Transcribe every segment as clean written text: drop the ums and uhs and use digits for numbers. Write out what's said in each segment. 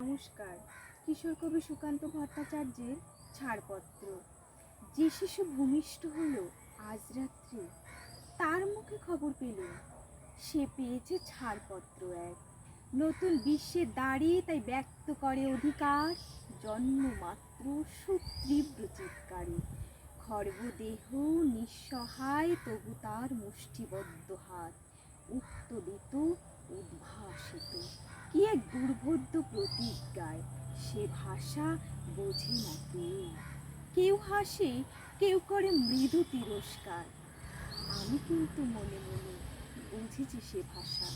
নমস্কার। কিশোর কবি সুকান্ত ভট্টাচার্যের ছাড়পত্র। যে শিশু ভূমিষ্ঠ হলো আজ রাত্রে, তার মুখে খবর পেল সে পেয়েছে ছাড়পত্র এক। নতুন বিশ্বে দাঁড়িয়ে তাই ব্যক্ত করে অধিকার, জন্মমাত্র সুতীব্র চিৎকারে। খর্বদেহ নিঃসহায়, তবু তার মুষ্টিবদ্ধ হাত উত্তোলিত, উদ্ভাসিত। কি এক দুর্বোধ্য প্রতিজ্ঞায়! সে ভাষা বোঝে না কেউ। কেউ হাসে, কেউ করে মৃদু তিরস্কার। আমি কিন্তু মনে মনে বুঝেছি সে ভাষা।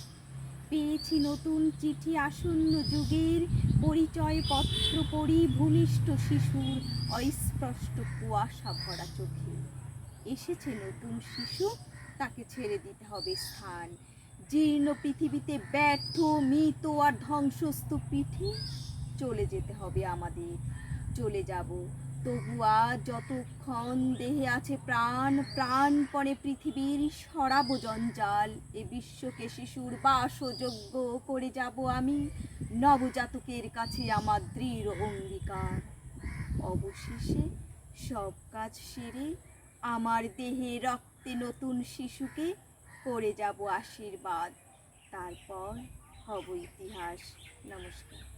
পেয়েছি নতুন চিঠি আসন্ন যুগের, পরিচয় পত্র পড়ি ভূমিষ্ঠ শিশুর অস্পষ্ট কুয়াশা ভরা চোখে। এসেছে নতুন শিশু, তাকে ছেড়ে দিতে হবে স্থান। জীর্ণ পৃথিবীতে ব্যর্থ, মৃত আর ধ্বংসস্তূপ পিঠে চলে যেতে হবে আমাদের। চলে যাব, তবু আজ যতক্ষণ দেহে আছে প্রাণ, প্রাণপণে পৃথিবীর সরাবো জঞ্জাল। এ বিশ্বকে শিশুর বাসযোগ্য করে যাব আমি, নবজাতকের কাছে আমার দৃঢ় অঙ্গীকার। অবশেষে সব কাজ সেরে আমার দেহে রক্তে নতুন শিশুকে করে যাব আশীর্বাদ। তারপর হব ইতিহাস। নমস্কার।